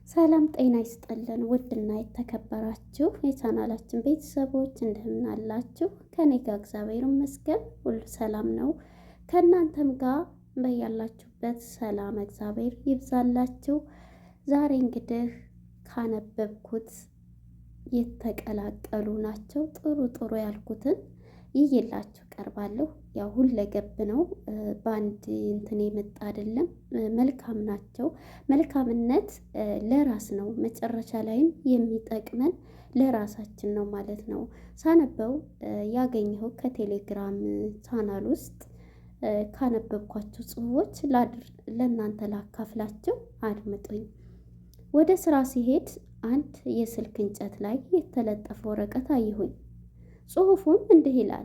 ሰላም ጤና ይስጥልን። ውድና የተከበራችሁ የቻናላችን ቤተሰቦች እንደምን አላችሁ? ከኔ ጋር እግዚአብሔር ይመስገን ሁሉ ሰላም ነው። ከእናንተም ጋር በያላችሁበት ሰላም እግዚአብሔር ይብዛላችሁ። ዛሬ እንግዲህ ካነበብኩት የተቀላቀሉ ናቸው ጥሩ ጥሩ ያልኩትን ይዤላችሁ ቀርባለሁ። ያው ሁለገብ ነው፣ በአንድ እንትን የመጣ አይደለም። መልካም ናቸው። መልካምነት ለራስ ነው፣ መጨረሻ ላይም የሚጠቅመን ለራሳችን ነው ማለት ነው። ሳነበው ያገኘኸው ከቴሌግራም ቻናል ውስጥ ካነበብኳቸው ጽሁፎች ለእናንተ ላካፍላቸው፣ አድምጡኝ። ወደ ስራ ሲሄድ አንድ የስልክ እንጨት ላይ የተለጠፈ ወረቀት አየሁኝ። ጽሁፉም እንዲህ ይላል፣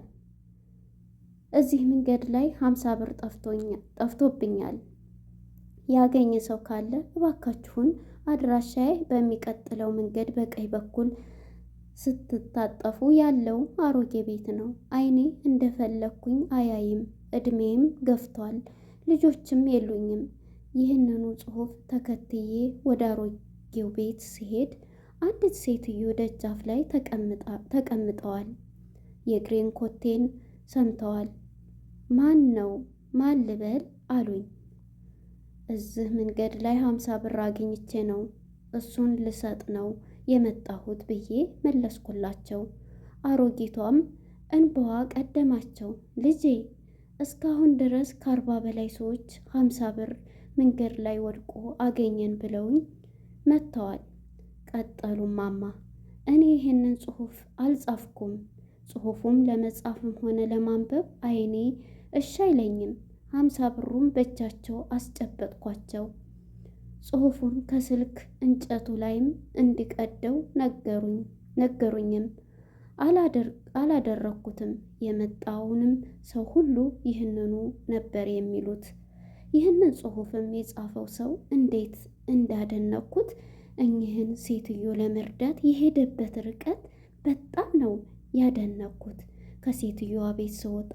እዚህ መንገድ ላይ 50 ብር ጠፍቶብኛል። ያገኘ ሰው ካለ እባካችሁን፣ አድራሻዬ በሚቀጥለው መንገድ በቀኝ በኩል ስትታጠፉ ያለው አሮጌ ቤት ነው። አይኔ እንደፈለግኩኝ አያይም፣ እድሜም ገፍቷል፣ ልጆችም የሉኝም። ይህንኑ ጽሁፍ ተከትዬ ወደ አሮጌው ቤት ሲሄድ አንዲት ሴትዮ ደጃፍ ላይ ተቀምጠዋል። የእግሬን ኮቴን ሰምተዋል። ማን ነው? ማን ልበል አሉኝ። እዚህ መንገድ ላይ 50 ብር አግኝቼ ነው እሱን ልሰጥ ነው የመጣሁት ብዬ መለስኩላቸው። አሮጊቷም እንባዋ ቀደማቸው። ልጄ፣ እስካሁን ድረስ ከ40 በላይ ሰዎች 50 ብር መንገድ ላይ ወድቆ አገኘን ብለውኝ መጥተዋል። ቀጠሉ ማማ፣ እኔ ይህንን ጽሁፍ አልጻፍኩም። ጽሁፉም ለመጻፍም ሆነ ለማንበብ አይኔ እሺ አይለኝም። 50 ብሩም በእጃቸው አስጨበጥኳቸው። ጽሁፉን ከስልክ እንጨቱ ላይም እንዲቀደው ነገሩኝም። አላደረኩትም። የመጣውንም ሰው ሁሉ ይህንኑ ነበር የሚሉት። ይህንን ጽሁፍም የጻፈው ሰው እንዴት እንዳደነኩት! እኚህን ሴትዮ ለመርዳት የሄደበት ርቀት በጣም ነው ያደነኩት። ከሴትዮዋ ቤት ስወጣ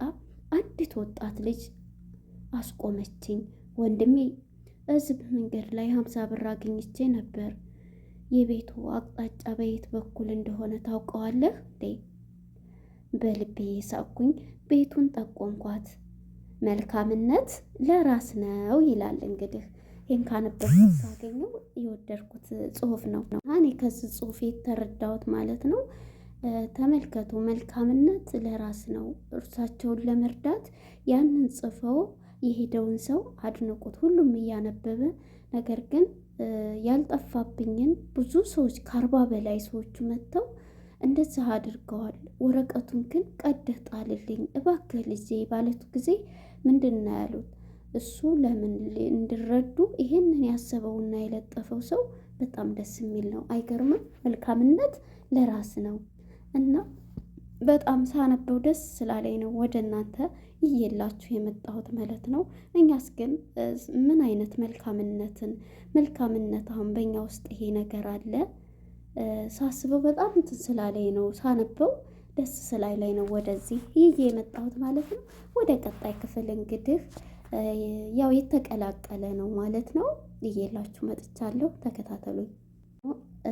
አንዲት ወጣት ልጅ አስቆመችኝ። ወንድሜ፣ እዚህ መንገድ ላይ 50 ብር አግኝቼ ነበር። የቤቱ አቅጣጫ በየት በኩል እንደሆነ ታውቀዋለህ እንዴ? በልቤ ሳቅኩኝ። ቤቱን ጠቆምኳት። መልካምነት ለራስ ነው ይላል። እንግዲህ ይህን ካነበብኩት ሳገኘው የወደድኩት ጽሁፍ ነው። እኔ ከዚህ ጽሁፍ የተረዳሁት ማለት ነው። ተመልከቱ፣ መልካምነት ለራስ ነው። እርሳቸውን ለመርዳት ያንን ጽፈው የሄደውን ሰው አድንቁት። ሁሉም እያነበበ ነገር ግን ያልጠፋብኝን ብዙ ሰዎች ከ40 በላይ ሰዎቹ መጥተው እንደዚህ አድርገዋል። ወረቀቱን ግን ቀደህ ጣልልኝ እባክህ ልጄ ባለቱ ጊዜ ምንድን ነው ያሉት? እሱ ለምን እንዲረዱ ይሄንን ያሰበውና የለጠፈው ሰው በጣም ደስ የሚል ነው። አይገርምም? መልካምነት ለራስ ነው እና በጣም ሳነበው ደስ ስላለኝ ነው ወደ እናንተ ይዤላችሁ የመጣሁት ማለት ነው። እኛስ ግን ምን አይነት መልካምነት አሁን በእኛ ውስጥ ይሄ ነገር አለ? ሳስበው በጣም እንትን ስላለኝ ነው፣ ሳነበው ደስ ስላለኝ ነው ወደዚህ ይዤ የመጣሁት ማለት ነው። ወደ ቀጣይ ክፍል እንግዲህ ያው የተቀላቀለ ነው ማለት ነው ይዤላችሁ መጥቻለሁ። ተከታተሉኝ።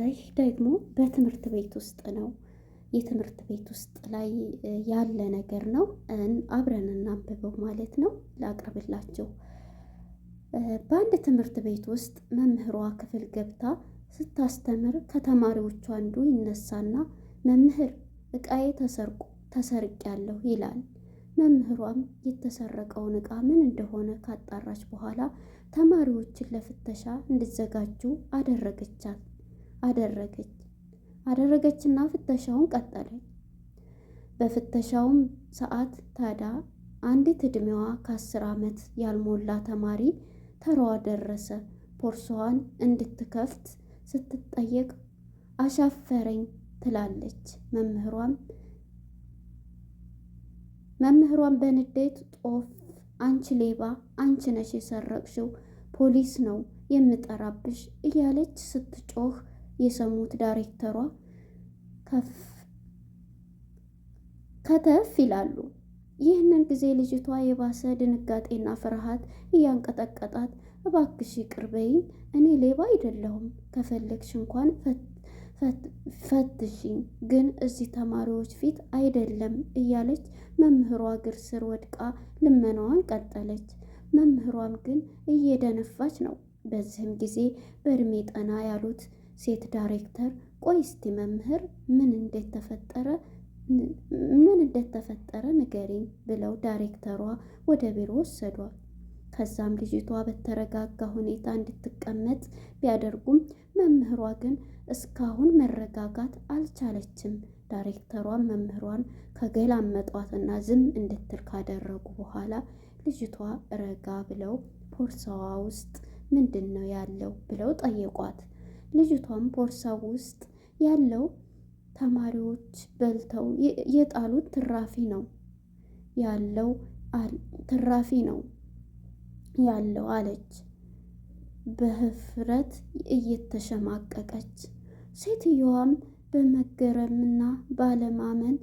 ይህ ደግሞ በትምህርት ቤት ውስጥ ነው። የትምህርት ቤት ውስጥ ላይ ያለ ነገር ነው። አብረን እናንብበው ማለት ነው። ላቅርብላችሁ። በአንድ ትምህርት ቤት ውስጥ መምህሯ ክፍል ገብታ ስታስተምር ከተማሪዎቹ አንዱ ይነሳና መምህር፣ እቃዬ ተሰርቄያለሁ ይላል። መምህሯም የተሰረቀውን እቃ ምን እንደሆነ ካጣራች በኋላ ተማሪዎችን ለፍተሻ እንዲዘጋጁ አደረገችና ፍተሻውን ቀጠለች። በፍተሻውም ሰዓት ታዲያ አንዲት ዕድሜዋ ከ10 ዓመት ያልሞላ ተማሪ ተራዋ ደረሰ። ቦርሳዋን እንድትከፍት ስትጠየቅ አሻፈረኝ ትላለች። መምህሯን በንዴት ጦፍ፣ አንቺ ሌባ፣ አንቺ ነሽ የሰረቅሽው፣ ፖሊስ ነው የምጠራብሽ እያለች ስትጮህ የሰሙት ዳይሬክተሯ ከተፍ ይላሉ። ይህንን ጊዜ ልጅቷ የባሰ ድንጋጤና ፍርሃት እያንቀጠቀጣት እባክሽ ይቅር በይኝ፣ እኔ ሌባ አይደለሁም፣ ከፈለግሽ እንኳን ፈትሽኝ፣ ግን እዚህ ተማሪዎች ፊት አይደለም እያለች መምህሯ እግር ስር ወድቃ ልመናዋን ቀጠለች። መምህሯም ግን እየደነፋች ነው። በዚህም ጊዜ በእድሜ ጠና ያሉት ሴት ዳይሬክተር ቆይ እስቲ መምህር ምን እንደተፈጠረ ንገሪኝ ብለው ዳይሬክተሯ ወደ ቢሮ ወሰዷት። ከዛም ልጅቷ በተረጋጋ ሁኔታ እንድትቀመጥ ቢያደርጉም መምህሯ ግን እስካሁን መረጋጋት አልቻለችም። ዳይሬክተሯን መምህሯን ከገላመጧትና ዝም እንድትል ካደረጉ በኋላ ልጅቷ ረጋ ብለው ቦርሳዋ ውስጥ ምንድን ነው ያለው ብለው ጠየቋት። ልጅቷም ቦርሳው ውስጥ ያለው ተማሪዎች በልተው የጣሉት ትራፊ ነው ያለው አለች በህፍረት እየተሸማቀቀች። ሴትየዋም በመገረምና ባለማመን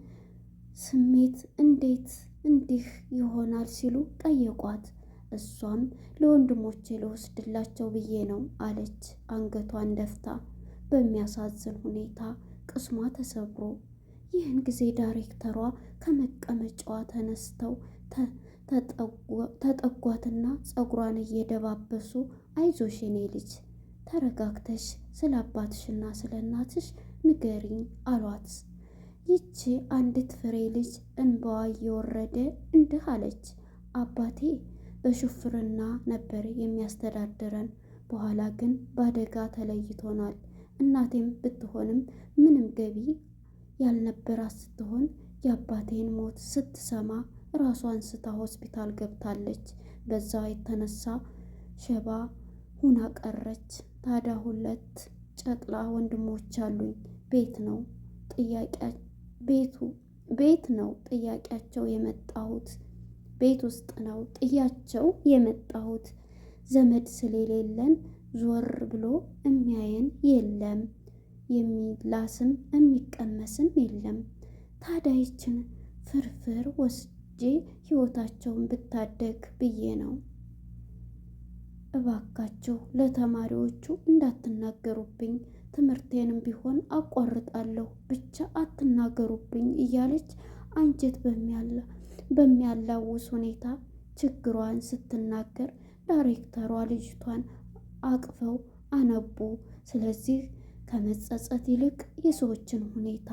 ስሜት እንዴት እንዲህ ይሆናል ሲሉ ጠየቋት። እሷም ለወንድሞቼ ልወስድላቸው ብዬ ነው አለች አንገቷን ደፍታ። በሚያሳዝን ሁኔታ ቅስሟ ተሰብሮ። ይህን ጊዜ ዳይሬክተሯ ከመቀመጫዋ ተነስተው ተጠጓትና ፀጉሯን እየደባበሱ አይዞሽ የኔ ልጅ ተረጋግተሽ ስለ አባትሽና ስለ እናትሽ ንገሪኝ አሏት። ይቺ አንዲት ፍሬ ልጅ እንባዋ እየወረደ እንዲህ አለች። አባቴ በሹፍርና ነበር የሚያስተዳድረን፣ በኋላ ግን በአደጋ ተለይቶናል። እናቴም ብትሆንም ምንም ገቢ ያልነበራት ስትሆን የአባቴን ሞት ስትሰማ ራሷን ስታ ሆስፒታል ገብታለች። በዛ የተነሳ ሸባ ሁና ቀረች። ታዲያ 2 ጨቅላ ወንድሞች አሉኝ። ቤት ነው ጥያቄያቸው የመጣሁት። ቤት ውስጥ ነው ጥያቸው የመጣሁት። ዘመድ ስለሌለን ዞር ብሎ የሚያየን የለም፣ የሚላስም የሚቀመስም የለም። ታዲያ ይችን ፍርፍር ወስጄ ህይወታቸውን ብታደግ ብዬ ነው። እባካችሁ ለተማሪዎቹ እንዳትናገሩብኝ፣ ትምህርቴንም ቢሆን አቋርጣለሁ፣ ብቻ አትናገሩብኝ እያለች አንጀት በሚያላውስ ሁኔታ ችግሯን ስትናገር ዳይሬክተሯ ልጅቷን አቅፈው አነቡ። ስለዚህ ከመጸጸት ይልቅ የሰዎችን ሁኔታ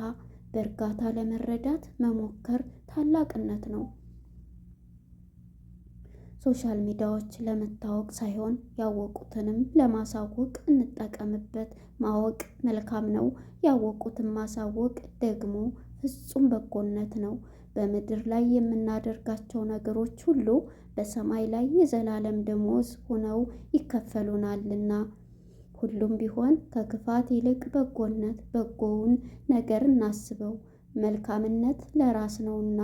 በእርጋታ ለመረዳት መሞከር ታላቅነት ነው። ሶሻል ሚዲያዎች ለመታወቅ ሳይሆን ያወቁትንም ለማሳወቅ እንጠቀምበት። ማወቅ መልካም ነው፣ ያወቁትን ማሳወቅ ደግሞ ፍጹም በጎነት ነው። በምድር ላይ የምናደርጋቸው ነገሮች ሁሉ በሰማይ ላይ የዘላለም ደሞዝ ሆነው ይከፈሉናልና ሁሉም ቢሆን ከክፋት ይልቅ በጎውን ነገር እናስበው። መልካምነት ለራስ ነውና።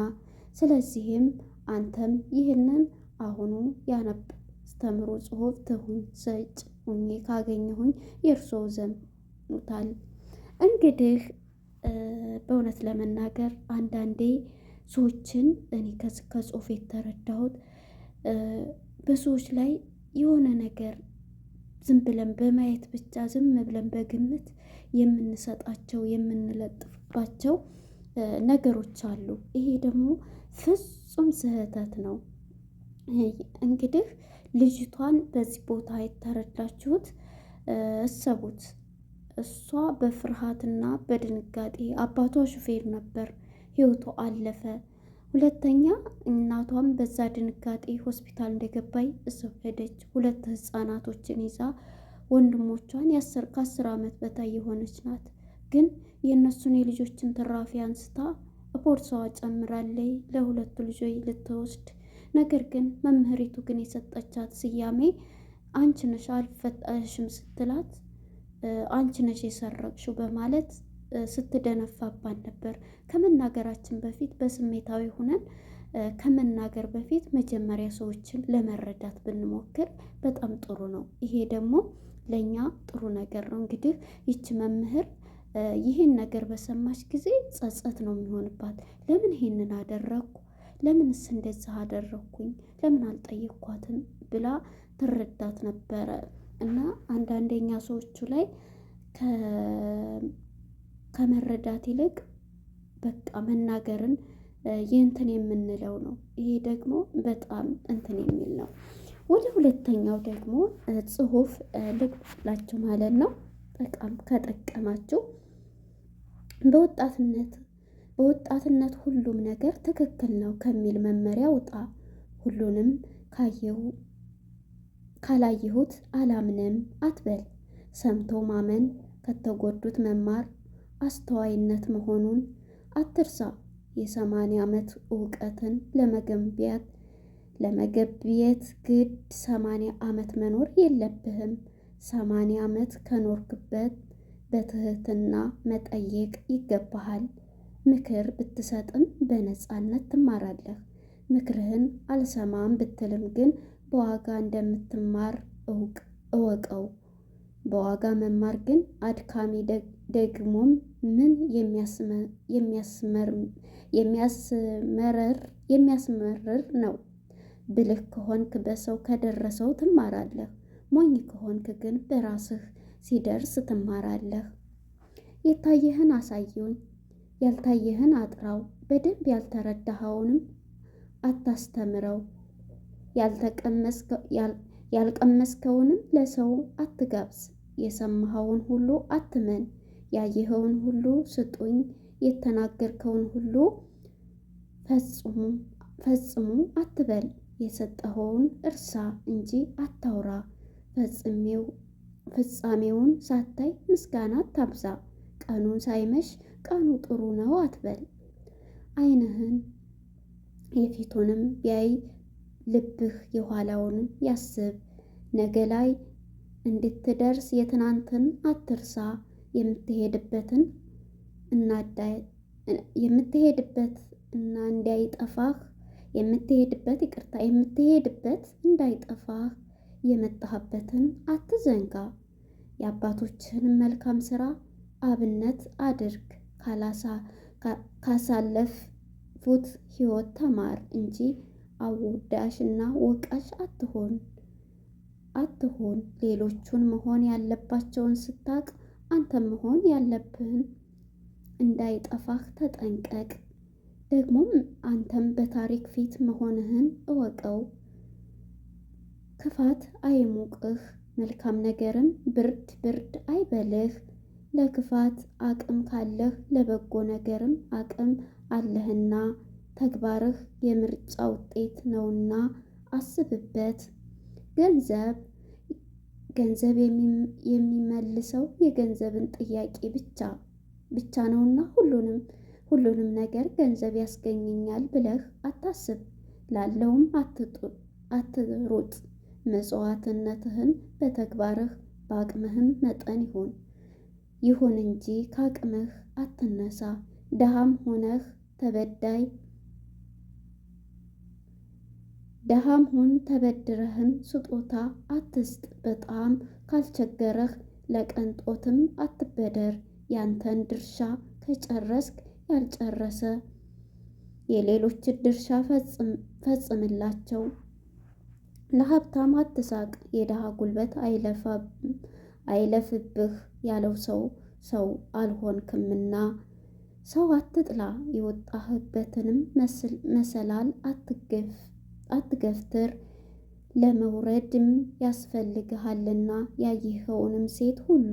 ስለዚህም አንተም ይህንን አሁኑ ያስተምሮ ጽሑፍ ትሁን ሰጭ ሁኜ ካገኘሁኝ የእርስዎ ዘምታል። እንግዲህ በእውነት ለመናገር አንዳንዴ ሰዎችን እኔ ከጽሑፍ የተረዳሁት በሰዎች ላይ የሆነ ነገር ዝም ብለን በማየት ብቻ ዝም ብለን በግምት የምንሰጣቸው የምንለጥፍባቸው ነገሮች አሉ። ይሄ ደግሞ ፍጹም ስህተት ነው። እንግዲህ ልጅቷን በዚህ ቦታ የተረዳችሁት እሰቡት። እሷ በፍርሃትና በድንጋጤ አባቷ ሹፌር ነበር፣ ህይወቱ አለፈ። ሁለተኛ እናቷም በዛ ድንጋጤ ሆስፒታል እንደገባይ እሰው ሄደች። 2 ህፃናቶችን ይዛ ወንድሞቿን ከ10 ዓመት በታይ የሆነች ናት። ግን የእነሱን የልጆችን ትራፊ አንስታ ቦርሳዋ ጨምራለይ ለ2 ልጆች ልትወስድ። ነገር ግን መምህሪቱ ግን የሰጠቻት ስያሜ አንቺ ነሽ አልፈጠሽም ስትላት አንቺ ነሽ የሰረቅሽው በማለት ስትደነፋባን ነበር። ከመናገራችን በፊት በስሜታዊ ሆነን ከመናገር በፊት መጀመሪያ ሰዎችን ለመረዳት ብንሞክር በጣም ጥሩ ነው። ይሄ ደግሞ ለእኛ ጥሩ ነገር ነው። እንግዲህ ይቺ መምህር ይህን ነገር በሰማች ጊዜ ጸጸት ነው የሚሆንባት። ለምን ይሄንን አደረግኩ? ለምንስ እንደዛ አደረግኩኝ? ለምን አልጠየኳትም ብላ ትረዳት ነበረ። እና አንዳንደኛ ሰዎቹ ላይ ከመረዳት ይልቅ በቃ መናገርን ይህንትን የምንለው ነው። ይሄ ደግሞ በጣም እንትን የሚል ነው። ወደ ሁለተኛው ደግሞ ጽሁፍ ልግላችሁ ማለት ነው። በጣም ከጠቀማችሁ በወጣትነት ሁሉም ነገር ትክክል ነው ከሚል መመሪያ ውጣ። ሁሉንም ካላየሁት አላምንም አትበል። ሰምቶ ማመን ከተጎዱት መማር አስተዋይነት መሆኑን አትርሳ። የ80 ዓመት እውቀትን ለመገብየት ግድ 80 ዓመት መኖር የለብህም። 80 ዓመት ከኖርክበት በትህትና መጠየቅ ይገባሃል። ምክር ብትሰጥም በነፃነት ትማራለህ። ምክርህን አልሰማም ብትልም ግን በዋጋ እንደምትማር እወቀው። በዋጋ መማር ግን አድካሚ ደግሞም ምን የሚያስመርር ነው። ብልህ ከሆንክ በሰው ከደረሰው ትማራለህ። ሞኝ ከሆንክ ግን በራስህ ሲደርስ ትማራለህ። የታየህን አሳየኝ፣ ያልታየህን አጥራው። በደንብ ያልተረዳኸውንም አታስተምረው። ያልቀመስከውንም ለሰው አትጋብዝ። የሰማኸውን ሁሉ አትመን። ያየኸውን ሁሉ ስጡኝ፣ የተናገርከውን ሁሉ ፈጽሙ አትበል። የሰጠኸውን እርሳ እንጂ አታውራ። ፍጻሜውን ሳታይ ምስጋና አታብዛ። ቀኑን ሳይመሽ ቀኑ ጥሩ ነው አትበል። ዓይንህን የፊቱንም ቢያይ ልብህ የኋላውንም ያስብ። ነገ ላይ እንድትደርስ የትናንትን አትርሳ። የምትሄድበት እንዳይጠፋህ የመጣህበትን አትዘንጋ። የአባቶችህን መልካም ሥራ አብነት አድርግ። ካሳለፉት ሕይወት ተማር እንጂ አወዳሽና ወቃሽ አትሆን። ሌሎቹን መሆን ያለባቸውን ስታቅ አንተም መሆን ያለብህን እንዳይጠፋህ ተጠንቀቅ። ደግሞም አንተም በታሪክ ፊት መሆንህን እወቀው። ክፋት አይሙቅህ፣ መልካም ነገርም ብርድ አይበልህ። ለክፋት አቅም ካለህ ለበጎ ነገርም አቅም አለህና። ተግባርህ የምርጫ ውጤት ነውና አስብበት። ገንዘብ የሚመልሰው የገንዘብን ጥያቄ ብቻ ነውና ሁሉንም ነገር ገንዘብ ያስገኘኛል ብለህ አታስብ። ላለውም አትሩጥ። መጽዋዕትነትህን በተግባርህ በአቅምህም መጠን ይሁን እንጂ ከአቅምህ አትነሳ። ደሃም ሆነህ ተበድረህም ስጦታ አትስጥ። በጣም ካልቸገረህ ለቅንጦትም አትበደር። ያንተን ድርሻ ከጨረስክ ያልጨረሰ የሌሎችን ድርሻ ፈጽምላቸው። ለሀብታም አትሳቅ፣ የድሃ ጉልበት አይለፍብህ ያለው ሰው አልሆንክምና። ሰው አትጥላ፣ የወጣህበትንም መሰላል አትገፍትር። ለመውረድም ያስፈልግሃልና። ያየኸውንም ሴት ሁሉ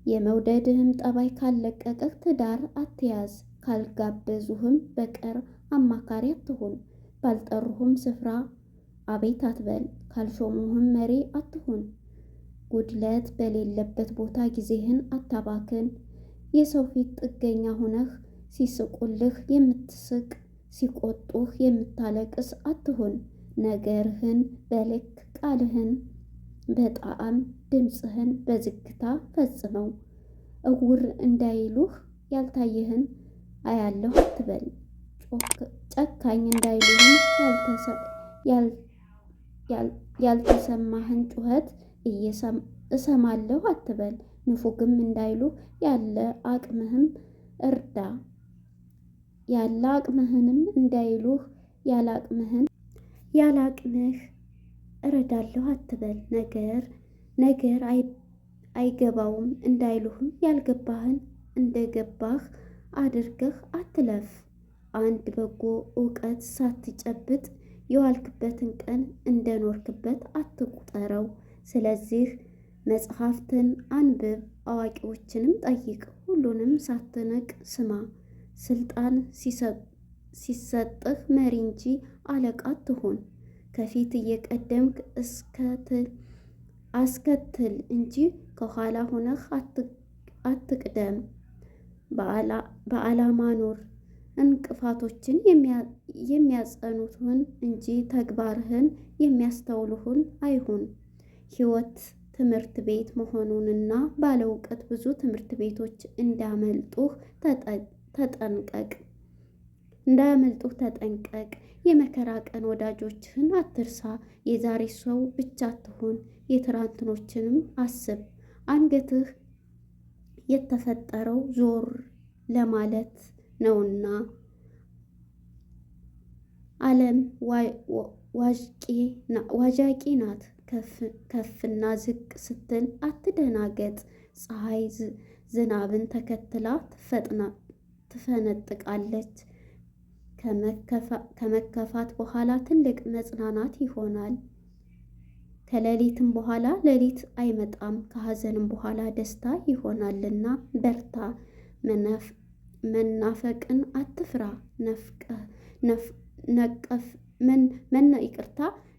የመውደድህም ጠባይ ካለቀቀህ ትዳር አትያዝ። ካልጋበዙህም በቀር አማካሪ አትሁን። ባልጠሩህም ስፍራ አቤት አትበል። ካልሾሙህም መሪ አትሁን። ጉድለት በሌለበት ቦታ ጊዜህን አታባክን። የሰው ፊት ጥገኛ ሆነህ ሲስቁልህ የምትስቅ ሲቆጡህ የምታለቅስ አትሁን። ነገርህን በልክ ቃልህን በጣዕም ድምፅህን በዝግታ ፈጽመው። እውር እንዳይሉህ ያልታየህን አያለሁ አትበል። ጨካኝ እንዳይሉህም ያልተሰማህን ጩኸት እሰማለሁ አትበል። ንፉግም እንዳይሉህ ያለ አቅምህም እርዳ። ያለ አቅምህንም እንዳይሉህ ያለ አቅምህ እረዳለሁ አትበል። ነገር አይገባውም እንዳይሉህም ያልገባህን እንደገባህ አድርገህ አትለፍ። አንድ በጎ እውቀት ሳትጨብጥ የዋልክበትን ቀን እንደኖርክበት አትቁጠረው። ስለዚህ መጽሐፍትን አንብብ፣ አዋቂዎችንም ጠይቅ፣ ሁሉንም ሳትንቅ ስማ። ስልጣን ሲሰጥህ መሪ እንጂ አለቃ አትሁን። ከፊት እየቀደምክ አስከትል እንጂ ከኋላ ሆነህ አትቅደም። በዓላማ ኑር። እንቅፋቶችን የሚያጸኑትን እንጂ ተግባርህን የሚያስተውሉህን አይሁን። ሕይወት ትምህርት ቤት መሆኑንና ባለ እውቀት ብዙ ትምህርት ቤቶች እንዳያመልጡህ ተጠንቀቅ። የመከራ ቀን ወዳጆችህን አትርሳ። የዛሬ ሰው ብቻ አትሁን፣ የትናንትኖችንም አስብ። አንገትህ የተፈጠረው ዞር ለማለት ነውና። ዓለም ዋዣቂ ናት። ከፍና ዝቅ ስትል አትደናገጥ። ፀሐይ ዝናብን ተከትላ ትፈነጥቃለች። ከመከፋት በኋላ ትልቅ መጽናናት ይሆናል። ከሌሊትም በኋላ ሌሊት አይመጣም። ከሐዘንም በኋላ ደስታ ይሆናልና በርታ። መናፈቅን አትፍራ።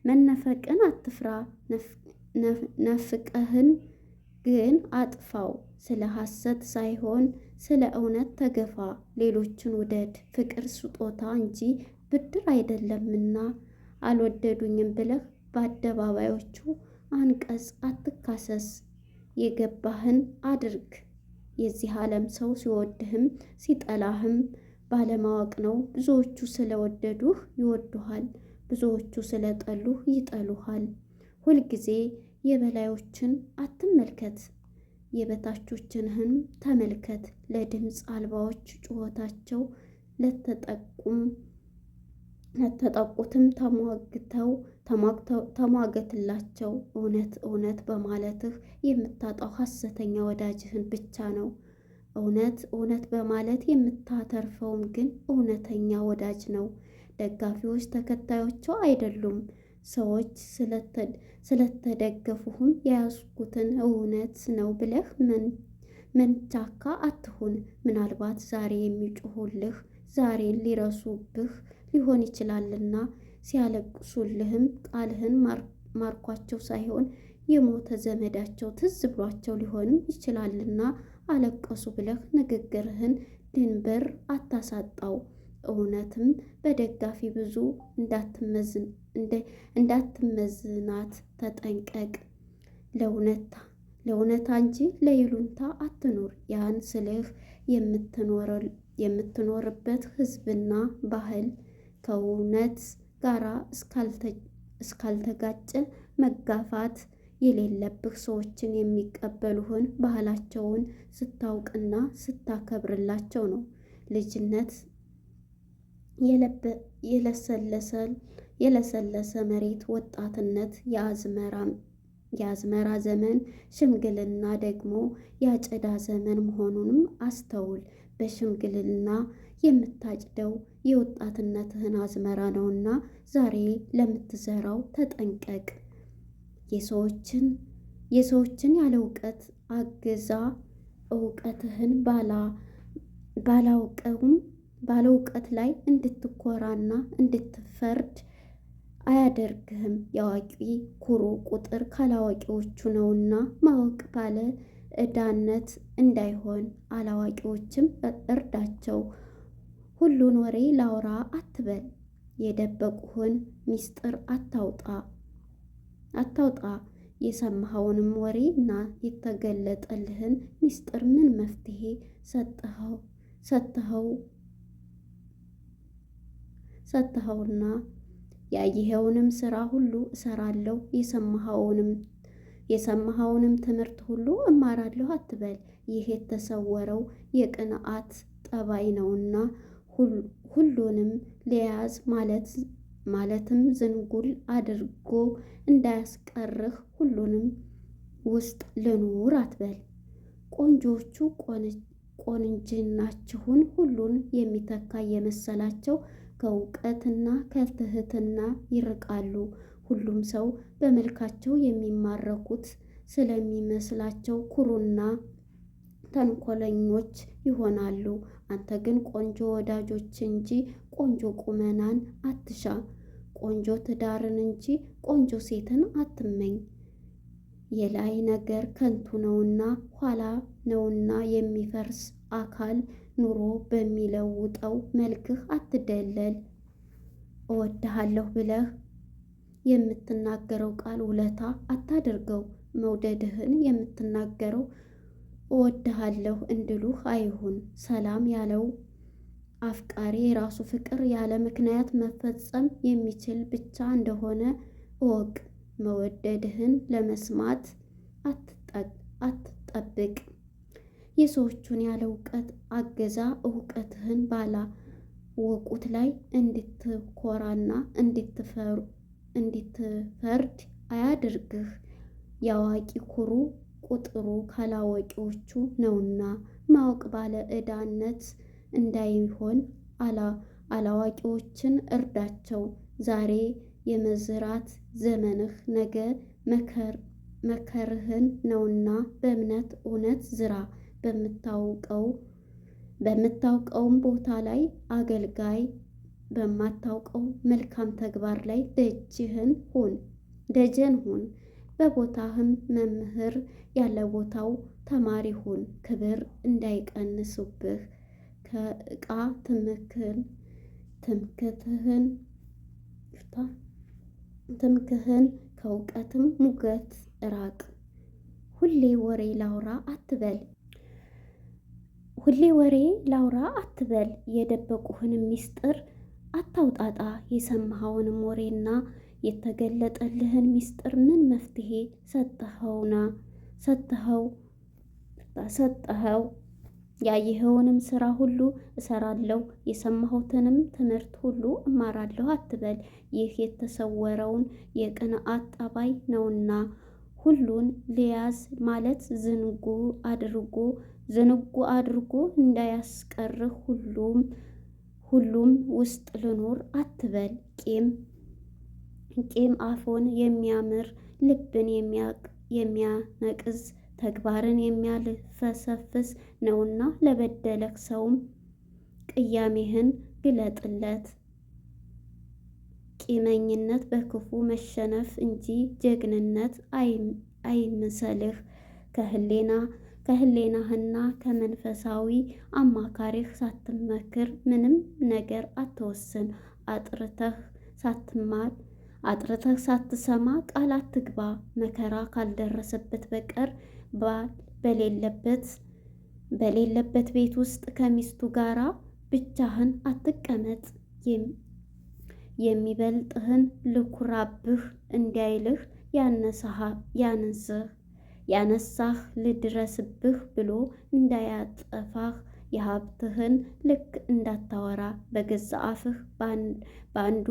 መነፈቅን አትፍራ። ነፍቅህን ግን አጥፋው። ስለ ሐሰት ሳይሆን ስለ እውነት ተገፋ። ሌሎችን ውደድ፣ ፍቅር ስጦታ እንጂ ብድር አይደለምና። አልወደዱኝም ብለህ በአደባባዮቹ አንቀጽ አትካሰስ። የገባህን አድርግ። የዚህ ዓለም ሰው ሲወድህም ሲጠላህም ባለማወቅ ነው። ብዙዎቹ ስለወደዱህ ይወዱሃል፣ ብዙዎቹ ስለጠሉህ ይጠሉሃል። ሁልጊዜ የበላዮችን አትመልከት፣ የበታቾችንህም ተመልከት። ለድምፅ አልባዎች ጩኸታቸው፣ ለተጠቁትም ተሟገትላቸው። እውነት እውነት በማለትህ የምታጣው ሐሰተኛ ወዳጅህን ብቻ ነው። እውነት እውነት በማለት የምታተርፈውም ግን እውነተኛ ወዳጅ ነው። ደጋፊዎች ተከታዮቿ አይደሉም። ሰዎች ስለተደገፉህም የያዝኩትን እውነት ነው ብለህ መንቻካ አትሁን። ምናልባት ዛሬ የሚጮሁልህ ዛሬን ሊረሱብህ ሊሆን ይችላልና፣ ሲያለቅሱልህም ቃልህን ማርኳቸው ሳይሆን የሞተ ዘመዳቸው ትዝ ብሏቸው ሊሆንም ይችላልና አለቀሱ ብለህ ንግግርህን ድንበር አታሳጣው። እውነትም በደጋፊ ብዙ እንዳትመዝናት ተጠንቀቅ። ለእውነታ እንጂ ለይሉንታ አትኑር። ያን ስልህ የምትኖርበት ሕዝብና ባህል ከእውነት ጋር እስካልተጋጨ መጋፋት የሌለብህ ሰዎችን የሚቀበሉህን ባህላቸውን ስታውቅና ስታከብርላቸው ነው። ልጅነት የለሰለሰ መሬት፣ ወጣትነት የአዝመራ ዘመን፣ ሽምግልና ደግሞ የአጨዳ ዘመን መሆኑንም አስተውል። በሽምግልና የምታጭደው የወጣትነትህን አዝመራ ነውና ዛሬ ለምትዘራው ተጠንቀቅ። የሰዎችን ያለ እውቀት አግዛ። እውቀትህን ባለ እውቀት ላይ እንድትኮራና እንድትፈርድ አያደርግህም። የአዋቂ ኩሩ ቁጥር ካላዋቂዎቹ ነውና ማወቅ ባለ ዕዳነት እንዳይሆን አላዋቂዎችም እርዳቸው። ሁሉን ወሬ ላውራ አትበል። የደበቁህን ሚስጥር አታውጣ። የሰማኸውንም ወሬ እና የተገለጠልህን ሚስጥር ምን መፍትሄ ሰጥተኸውና ያየኸውንም ሥራ ሁሉ እሰራለሁ፣ የሰማኸውንም ትምህርት ሁሉ እማራለሁ አትበል። ይህ የተሰወረው የቅንዓት ጠባይ ነውና ሁሉንም ሊያዝ ማለትም ዝንጉል አድርጎ እንዳያስቀርህ ሁሉንም ውስጥ ልኑር አትበል። ቆንጆቹ ቆንጅናችሁን ሁሉን የሚተካ የመሰላቸው ከእውቀትና ከትህትና ይርቃሉ። ሁሉም ሰው በመልካቸው የሚማረኩት ስለሚመስላቸው ኩሩና ተንኮለኞች ይሆናሉ። አንተ ግን ቆንጆ ወዳጆች እንጂ ቆንጆ ቁመናን አትሻ። ቆንጆ ትዳርን እንጂ ቆንጆ ሴትን አትመኝ። የላይ ነገር ከንቱ ነውና ኋላ ነውና የሚፈርስ አካል ኑሮ በሚለውጠው መልክህ አትደለል። እወድሃለሁ ብለህ የምትናገረው ቃል ውለታ አታድርገው። መውደድህን የምትናገረው እወድሃለሁ እንድሉህ አይሁን። ሰላም ያለው አፍቃሪ የራሱ ፍቅር ያለ ምክንያት መፈጸም የሚችል ብቻ እንደሆነ እወቅ። መወደድህን ለመስማት አትጠብቅ። የሰዎቹን ያለ እውቀት አገዛ እውቀትህን ባላወቁት ላይ እንድትኮራና እንድትፈርድ አያድርግህ። የአዋቂ ኩሩ ቁጥሩ ካላዋቂዎቹ ነውና ማወቅ ባለ ዕዳነት እንዳይሆን አላዋቂዎችን እርዳቸው። ዛሬ የመዝራት ዘመንህ ነገ መከርህን ነውና በእምነት እውነት ዝራ። በምታውቀውም ቦታ ላይ አገልጋይ፣ በማታውቀው መልካም ተግባር ላይ ደጀን ሁን። በቦታህም መምህር ያለ ቦታው ተማሪ ሁን። ክብር እንዳይቀንሱብህ ከዕቃ ትምክህን ከእውቀትም ሙገት ራቅ። ሁሌ ወሬ ላውራ አትበል። የደበቁህን ሚስጥር አታውጣጣ። የሰማኸውንም ወሬና የተገለጠልህን ሚስጥር ምን መፍትሄ ሰጠኸው? ያየኸውንም ስራ ሁሉ እሰራለሁ፣ የሰማሁትንም ትምህርት ሁሉ እማራለሁ አትበል። ይህ የተሰወረውን የቅንዓት ጠባይ ነውና ሁሉን ሊያዝ ማለት ዝንጉ አድርጎ እንዳያስቀርህ ሁሉም ውስጥ ልኑር አትበል። ቂም አፎን የሚያምር ልብን የሚያነቅዝ ተግባርን የሚያልፈሰፍስ ነውና ለበደለህ ሰውም ቅያሜህን ግለጥለት። ቂመኝነት በክፉ መሸነፍ እንጂ ጀግንነት አይምሰልህ። ከህሌናህና ከመንፈሳዊ አማካሪህ ሳትመክር ምንም ነገር አትወስን። አጥርተህ ሳትሰማ ቃል አትግባ። መከራ ካልደረሰበት በቀር በሌለበት ቤት ውስጥ ከሚስቱ ጋራ ብቻህን አትቀመጥ። የሚበልጥህን ልኩራብህ እንዳይልህ ያነሳህ ልድረስብህ ብሎ እንዳያጠፋህ። የሀብትህን ልክ እንዳታወራ። በገዛ አፍህ በአንዱ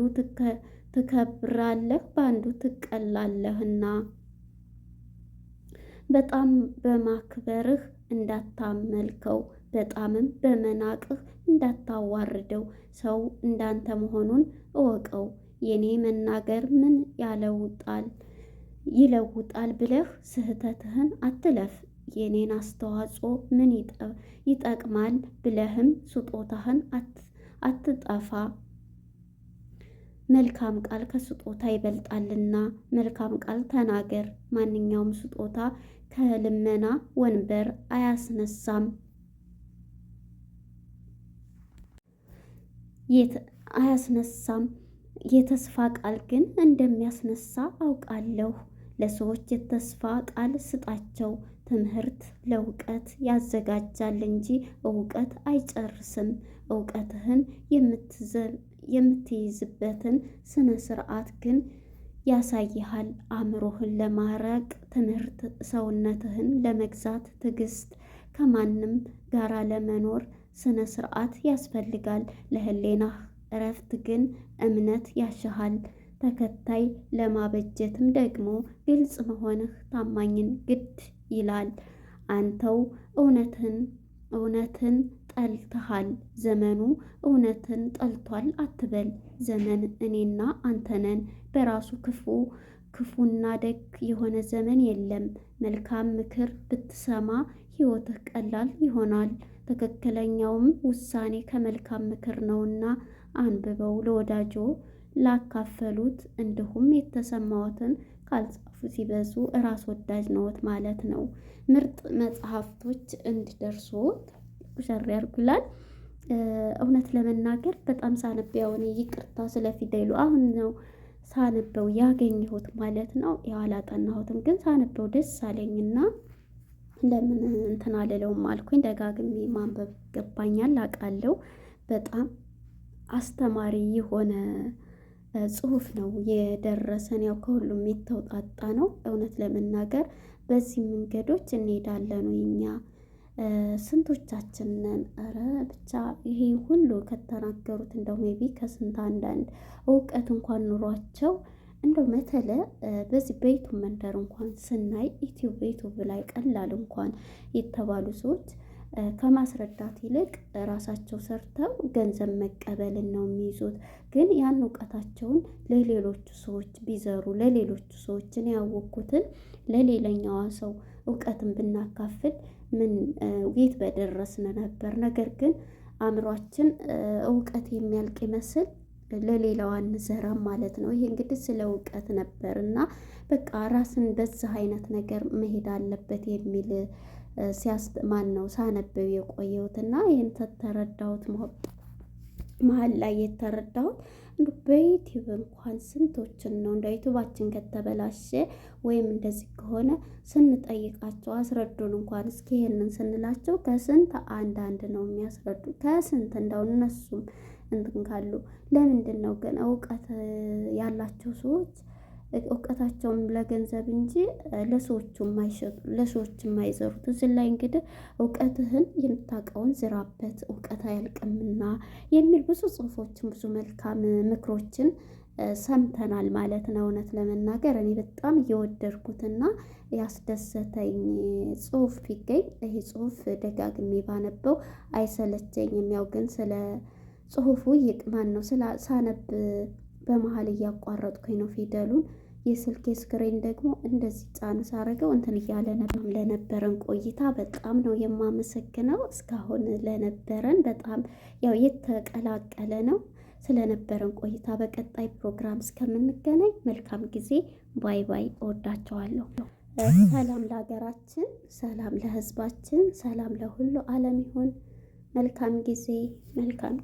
ትከብራለህ በአንዱ ትቀላለህና። በጣም በማክበርህ እንዳታመልከው በጣምም በመናቅህ እንዳታዋርደው። ሰው እንዳንተ መሆኑን እወቀው። የኔ መናገር ምን ይለውጣል ብለህ ስህተትህን አትለፍ። የኔን አስተዋጽኦ ምን ይጠቅማል ብለህም ስጦታህን አትጠፋ። መልካም ቃል ከስጦታ ይበልጣልና መልካም ቃል ተናገር። ማንኛውም ስጦታ ከልመና ወንበር አያስነሳም። የተስፋ ቃል ግን እንደሚያስነሳ አውቃለሁ። ለሰዎች የተስፋ ቃል ስጣቸው። ትምህርት ለእውቀት ያዘጋጃል እንጂ እውቀት አይጨርስም። እውቀትህን የምትይዝበትን ስነ ስርዓት ግን ያሳይሃል። አእምሮህን ለማረቅ ትምህርት፣ ሰውነትህን ለመግዛት ትዕግስት፣ ከማንም ጋራ ለመኖር ስነ ስርዓት ያስፈልጋል። ለህሌናህ እረፍት ግን እምነት ያሻሃል። ተከታይ ለማበጀትም ደግሞ ግልጽ መሆንህ ታማኝን ግድ ይላል። አንተው እውነትን ጠልተሃል። ዘመኑ እውነትን ጠልቷል አትበል። ዘመን እኔና አንተነን። በራሱ ክፉና ደግ የሆነ ዘመን የለም። መልካም ምክር ብትሰማ ሕይወትህ ቀላል ይሆናል። ትክክለኛውም ውሳኔ ከመልካም ምክር ነውና አንብበው ለወዳጆ ላካፈሉት። እንዲሁም የተሰማዎትን ካልጻፉ ሲበዙ ራስ ወዳጅ ነዎት ማለት ነው። ምርጥ መጽሐፍቶች እንዲደርሱት ሸር ያርጉላል። እውነት ለመናገር በጣም ሳነበው እኔ ይቅርታ ስለ ፊደሉ አሁን ነው ሳነበው ያገኘሁት ማለት ነው። ያው አላጠናሁትም ግን ሳነበው ደስ አለኝና ለምን እንትን አልለውም አልኩኝ። ደጋግሜ ማንበብ ይገባኛል አውቃለሁ። በጣም አስተማሪ የሆነ ጽሁፍ ነው የደረሰን። ያው ከሁሉም የተውጣጣ ነው። እውነት ለመናገር በዚህ መንገዶች እንሄዳለን እኛ ስንቶቻችንን ኧረ ብቻ ይሄ ሁሉ ከተናገሩት እንደው ሜቢ ከስንት አንዳንድ እውቀት እንኳን ኑሯቸው እንደው መተለ በዚህ በዩቱብ መንደር እንኳን ስናይ ዩቱብ ላይ ቀላል እንኳን የተባሉ ሰዎች ከማስረዳት ይልቅ ራሳቸው ሰርተው ገንዘብ መቀበልን ነው የሚይዙት። ግን ያን እውቀታቸውን ለሌሎቹ ሰዎች ቢዘሩ ለሌሎቹ ሰዎችን ያወቅኩትን ለሌላኛዋ ሰው እውቀትን ብናካፍል ምን የት በደረስን ነበር። ነገር ግን አእምሯችን እውቀት የሚያልቅ ይመስል ለሌላው አንዘራም ማለት ነው። ይሄ እንግዲህ ስለ እውቀት ነበር እና በቃ ራስን በዛ አይነት ነገር መሄድ አለበት የሚል ማን ነው ሳነበው የቆየሁትና ይሄን ተረዳሁት። መሀል ላይ የተረዳሁት በዩቲዩብ እንኳን ስንቶችን ነው እንደ ዩቲዩባችን ከተበላሸ ወይም እንደዚህ ከሆነ ስንጠይቃቸው አስረዱን እንኳን እስኪ ይሄንን ስንላቸው ከስንት አንዳንድ ነው የሚያስረዱ። ከስንት እንደው እነሱም እንትን ካሉ ለምንድን ነው ግን እውቀት ያላቸው ሰዎች እውቀታቸውን ለገንዘብ እንጂ ለሰዎቹ የማይሸጡ ለሰዎቹ የማይዘሩት? እዚህ ላይ እንግዲህ እውቀትህን የምታውቀውን ዝራበት እውቀት አያልቅምና የሚል ብዙ ጽሁፎችን ብዙ መልካም ምክሮችን ሰምተናል ማለት ነው። እውነት ለመናገር እኔ በጣም እየወደድኩትና ያስደሰተኝ ጽሁፍ ቢገኝ ይሄ ጽሁፍ ደጋግሜ ባነበው አይሰለቸኝም። ያው ግን ስለ ጽሁፉ ይቅማን ነው ሳነብ በመሀል እያቋረጥኩኝ ነው ፊደሉን። የስልክ ስክሪን ደግሞ እንደዚህ ጫን ሳረገው እንትን እያለ ነበር። ለነበረን ቆይታ በጣም ነው የማመሰግነው። እስካሁን ለነበረን በጣም ያው የተቀላቀለ ነው። ስለነበረን ቆይታ በቀጣይ ፕሮግራም እስከምንገናኝ መልካም ጊዜ። ባይ ባይ። እወዳቸዋለሁ። ሰላም ለሀገራችን፣ ሰላም ለሕዝባችን፣ ሰላም ለሁሉ ዓለም ይሁን። መልካም ጊዜ። መልካም